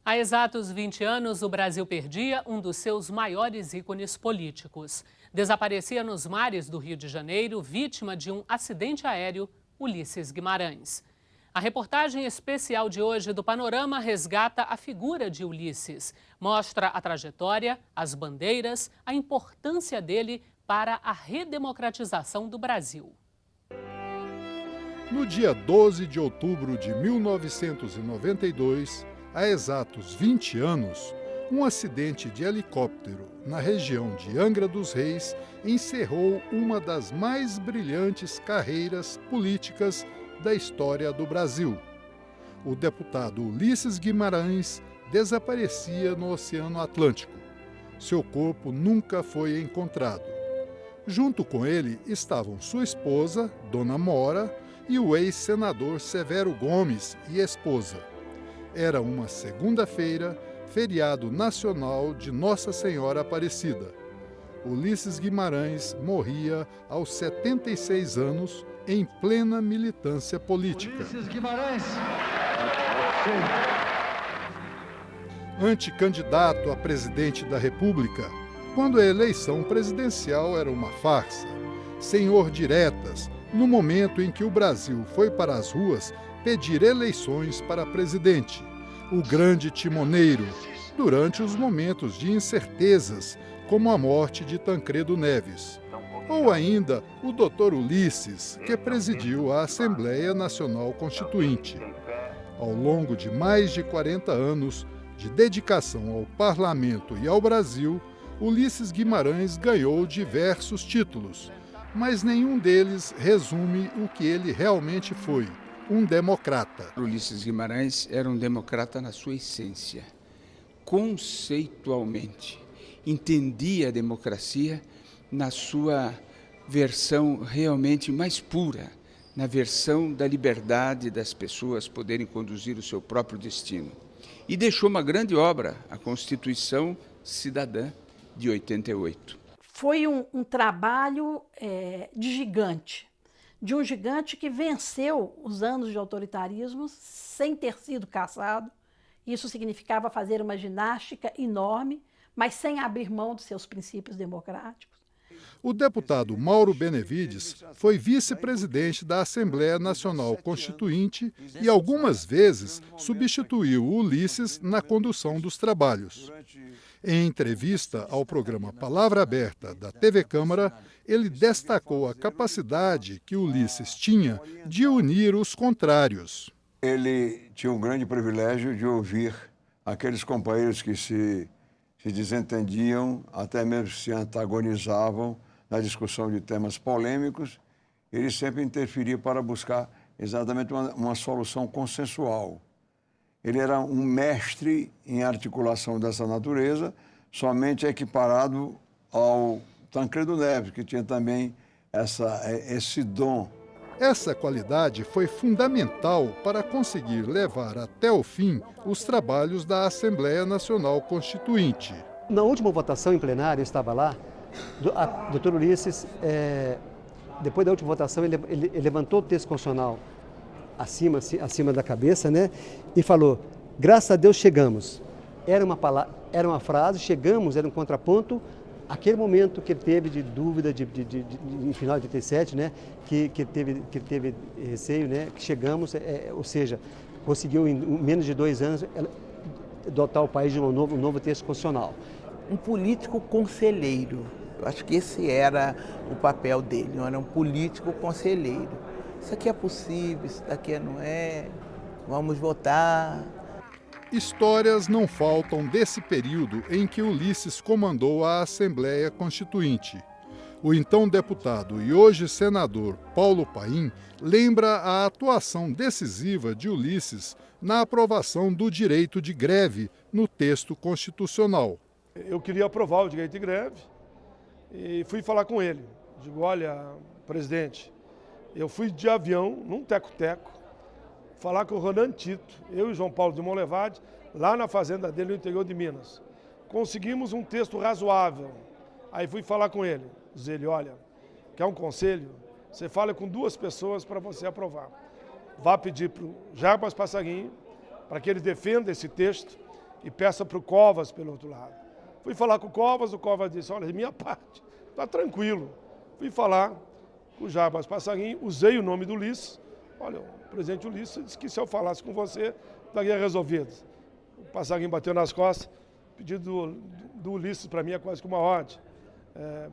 Há exatos 20 anos, o Brasil perdia um dos seus maiores ícones políticos. Desaparecia nos mares do Rio de Janeiro, vítima de um acidente aéreo, Ulisses Guimarães. A reportagem especial de hoje do Panorama resgata a figura de Ulisses. Mostra a trajetória, as bandeiras, a importância dele para a redemocratização do Brasil. No dia 12 de outubro de 1992, há exatos 20 anos, um acidente de helicóptero na região de Angra dos Reis encerrou uma das mais brilhantes carreiras políticas da história do Brasil. O deputado Ulisses Guimarães desaparecia no Oceano Atlântico. Seu corpo nunca foi encontrado. Junto com ele estavam sua esposa, Dona Mora, e o ex-senador Severo Gomes e esposa. Era uma segunda-feira, feriado nacional de Nossa Senhora Aparecida. Ulisses Guimarães morria aos 76 anos, em plena militância política. Ulisses Guimarães. Anticandidato a presidente da República, quando a eleição presidencial era uma farsa. Senhor diretas, no momento em que o Brasil foi para as ruas pedir eleições para presidente. O grande timoneiro, durante os momentos de incertezas, como a morte de Tancredo Neves. Ou ainda o Dr. Ulisses, que presidiu a Assembleia Nacional Constituinte. Ao longo de mais de 40 anos de dedicação ao parlamento e ao Brasil, Ulisses Guimarães ganhou diversos títulos, mas nenhum deles resume o que ele realmente foi, um democrata. Ulisses Guimarães era um democrata na sua essência. Conceitualmente, entendia a democracia na sua versão realmente mais pura, na versão da liberdade das pessoas poderem conduzir o seu próprio destino. E deixou uma grande obra, a Constituição Cidadã de 88. Foi um trabalho de um gigante que venceu os anos de autoritarismo sem ter sido caçado. Isso significava fazer uma ginástica enorme, mas sem abrir mão dos seus princípios democráticos. O deputado Mauro Benevides foi vice-presidente da Assembleia Nacional Constituinte e algumas vezes substituiu Ulisses na condução dos trabalhos. Em entrevista ao programa Palavra Aberta da TV Câmara, ele destacou a capacidade que Ulisses tinha de unir os contrários. Ele tinha o grande privilégio de ouvir aqueles companheiros que se desentendiam, até mesmo se antagonizavam na discussão de temas polêmicos. Ele sempre interferia para buscar exatamente uma solução consensual. Ele era um mestre em articulação dessa natureza, somente equiparado ao Tancredo Neves, que tinha também esse dom. Essa qualidade foi fundamental para conseguir levar até o fim os trabalhos da Assembleia Nacional Constituinte. Na última votação em plenário, eu estava lá, o doutor Ulisses, depois da última votação, ele levantou o texto constitucional acima da cabeça, né, e falou: graças a Deus chegamos. Era uma frase, chegamos, era um contraponto. Aquele momento que ele teve de dúvida em final de 87, né, que teve receio, né, que chegamos, ou seja, conseguiu em menos de 2 anos dotar o país de um novo texto constitucional. Um político conselheiro, eu acho que esse era o papel dele, não era um político conselheiro. Isso aqui é possível, isso daqui não é, vamos votar. Histórias não faltam desse período em que Ulisses comandou a Assembleia Constituinte. O então deputado e hoje senador Paulo Paim lembra a atuação decisiva de Ulisses na aprovação do direito de greve no texto constitucional. Eu queria aprovar o direito de greve e fui falar com ele. Digo: olha, presidente, eu fui de avião, num teco-teco, falar com o Ronan Tito, eu e João Paulo de Monlevade, lá na fazenda dele no interior de Minas. Conseguimos um texto razoável. Aí fui falar com ele, dizer ele: olha, quer um conselho? Você fala com 2 pessoas para você aprovar. Vá pedir para o Jarbas Passarinho, para que ele defenda esse texto, e peça para o Covas pelo outro lado. Fui falar com o Covas disse, olha, de minha parte, está tranquilo. Fui falar com o Jarbas Passarinho, usei o nome do Ulisses. Olha, o presidente Ulisses disse que se eu falasse com você, estaria resolvido. O Passarinho bateu nas costas, o pedido do Ulisses para mim é quase que uma ordem.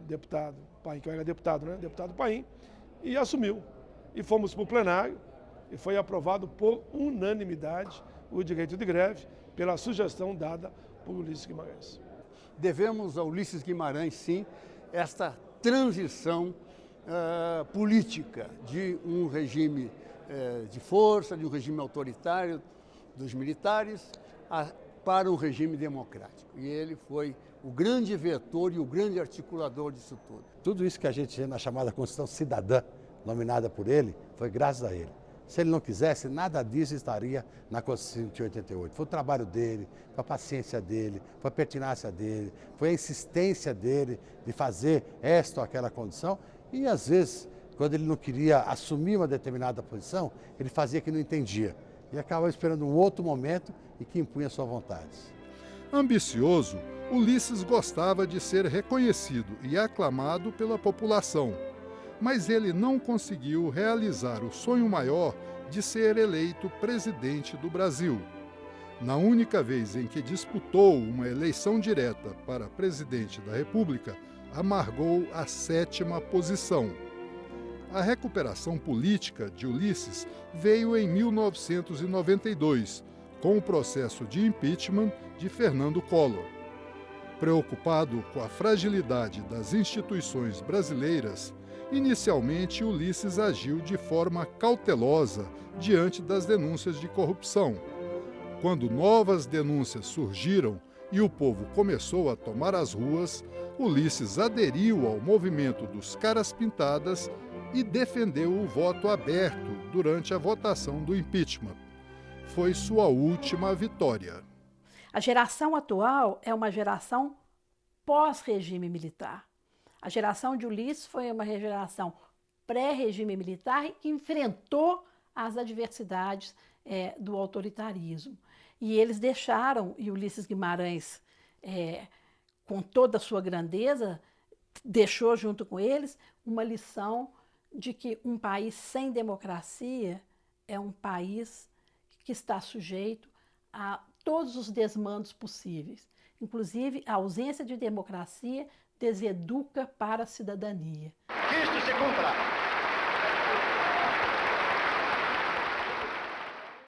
Deputado Paim, que eu era deputado, né? Deputado Paim, e assumiu. E fomos para o plenário e foi aprovado por unanimidade o direito de greve pela sugestão dada por Ulisses Guimarães. Devemos a Ulisses Guimarães, sim, esta transição política de um regime de força, de um regime autoritário dos militares, para um regime democrático. E ele foi o grande vetor e o grande articulador disso tudo. Tudo isso que a gente vê na chamada Constituição Cidadã, nominada por ele, foi graças a ele. Se ele não quisesse, nada disso estaria na Constituição de 88. Foi o trabalho dele, foi a paciência dele, foi a pertinácia dele, foi a insistência dele de fazer esta ou aquela condição. E, às vezes, quando ele não queria assumir uma determinada posição, ele fazia que não entendia. E acabava esperando um outro momento e que impunha sua vontade. Ambicioso, Ulisses gostava de ser reconhecido e aclamado pela população. Mas ele não conseguiu realizar o sonho maior de ser eleito presidente do Brasil. Na única vez em que disputou uma eleição direta para presidente da República, amargou a 7ª posição. A recuperação política de Ulisses veio em 1992, com o processo de impeachment de Fernando Collor. Preocupado com a fragilidade das instituições brasileiras, inicialmente Ulisses agiu de forma cautelosa diante das denúncias de corrupção. Quando novas denúncias surgiram e o povo começou a tomar as ruas, Ulisses aderiu ao movimento dos Caras Pintadas e defendeu o voto aberto durante a votação do impeachment. Foi sua última vitória. A geração atual é uma geração pós-regime militar. A geração de Ulisses foi uma geração pré-regime militar que enfrentou as adversidades do autoritarismo. E eles deixaram, e Ulisses Guimarães, com toda a sua grandeza, deixou junto com eles uma lição de que um país sem democracia é um país que está sujeito a todos os desmandos possíveis. Inclusive, a ausência de democracia deseduca para a cidadania. Isto se cumpra.